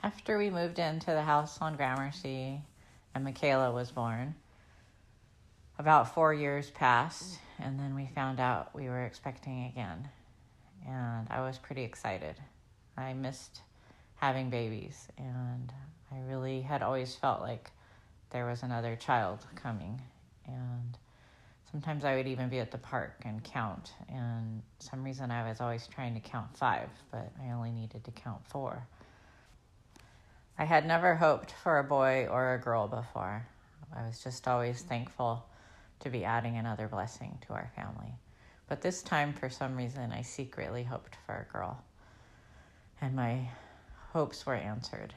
After we moved into the house on Gramercy and Michaela was born, about 4 years passed, and then we found out we were expecting again. And I was pretty excited. I missed having babies, and I really had always felt like there was another child coming. And sometimes I would even be at the park and count, and some reason I was always trying to count 5, but I only needed to count 4. I had never hoped for a boy or a girl before. I was just always thankful to be adding another blessing to our family. But this time, for some reason, I secretly hoped for a girl. And my hopes were answered.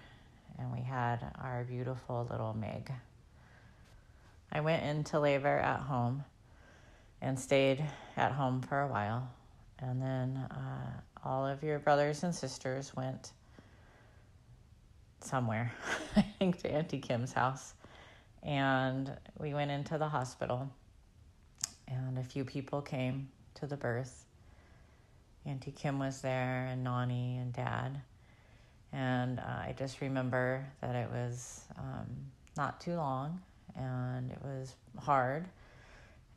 And we had our beautiful little Meg. I went into labor at home and stayed at home for a while. And then all of your brothers and sisters went somewhere, I think to Auntie Kim's house. And we went into the hospital, and a few people came to the birth. Auntie Kim was there, and Nani and Dad. And I just remember that it was not too long, and it was hard.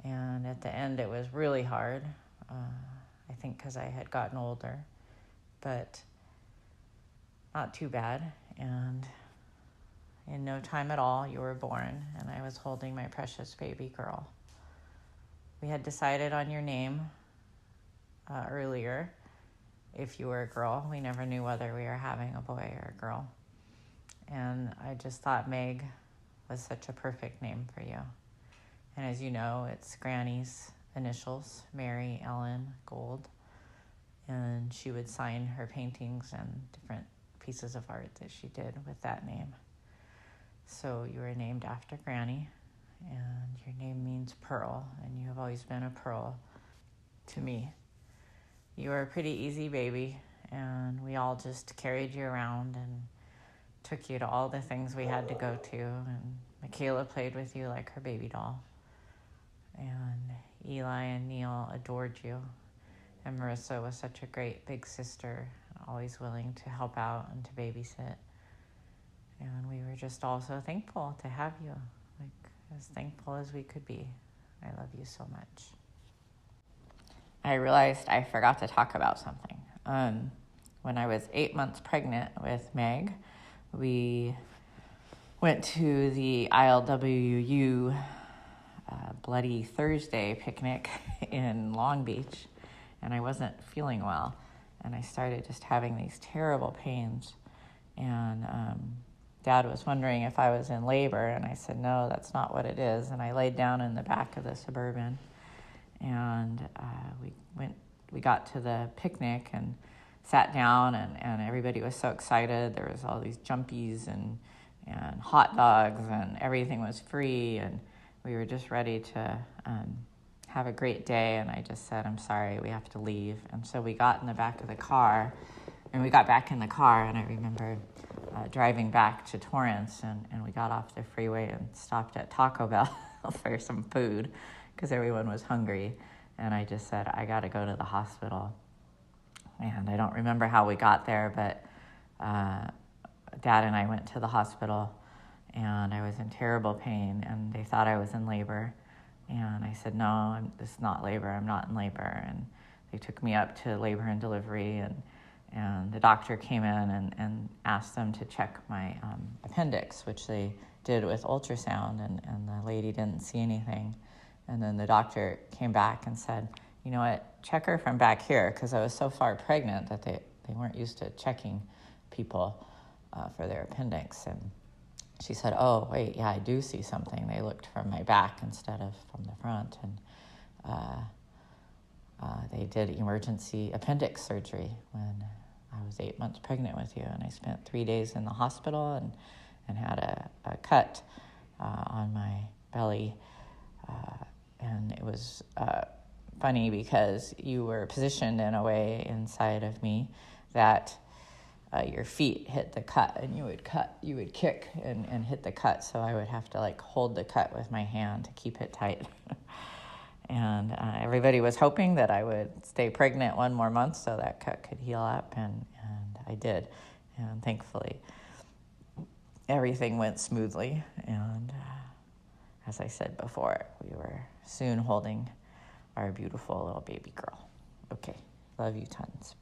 And at the end, it was really hard, I think because I had gotten older, but not too bad. And in no time at all, you were born, and I was holding my precious baby girl. We had decided on your name earlier, if you were a girl. We never knew whether we were having a boy or a girl. And I just thought Meg was such a perfect name for you. And as you know, it's Granny's initials, Mary Ellen Gold. And she would sign her paintings and different pieces of art that she did with that name. So you were named after Granny, and your name means pearl, and you have always been a pearl to me. You were a pretty easy baby, and we all just carried you around and took you to all the things we had to go to, and Michaela played with you like her baby doll, and Eli and Neil adored you, and Marissa was such a great big sister, always willing to help out and to babysit. And we were just all so thankful to have you, like as thankful as we could be. I love you so much. I realized I forgot to talk about something. When I was 8 months pregnant with Meg, we went to the ILWU Bloody Thursday picnic in Long Beach, and I wasn't feeling well, and I started just having these terrible pains, and Dad was wondering if I was in labor, and I said, no, that's not what it is. And I laid down in the back of the Suburban, and we got to the picnic and sat down, and everybody was so excited. There was all these jumpies and hot dogs, and everything was free, and we were just ready to have a great day. And I just said, I'm sorry, we have to leave. And so we got in the back of the car, and we got back in the car, and I remember driving back to Torrance, and we got off the freeway and stopped at Taco Bell for some food because everyone was hungry. And I just said, I got to go to the hospital. And I don't remember how we got there, but Dad and I went to the hospital, and I was in terrible pain, and they thought I was in labor. And I said, no, this is not labor. I'm not in labor. And they took me up to labor and delivery, and the doctor came in and asked them to check my appendix, which they did with ultrasound, and the lady didn't see anything. And then the doctor came back and said, you know what, check her from back here, because I was so far pregnant that they weren't used to checking people for their appendix. And she said, oh, wait, yeah, I do see something. They looked from my back instead of from the front. And they did emergency appendix surgery when I was 8 months pregnant with you. And I spent 3 days in the hospital and had a cut on my belly. And it was funny because you were positioned in a way inside of me that your feet hit the cut, and you would kick and hit the cut. So I would have to like hold the cut with my hand to keep it tight. And everybody was hoping that I would stay pregnant one more month so that cut could heal up, and I did, and thankfully. everything went smoothly. And as I said before, we were soon holding our beautiful little baby girl. Okay, love you tons.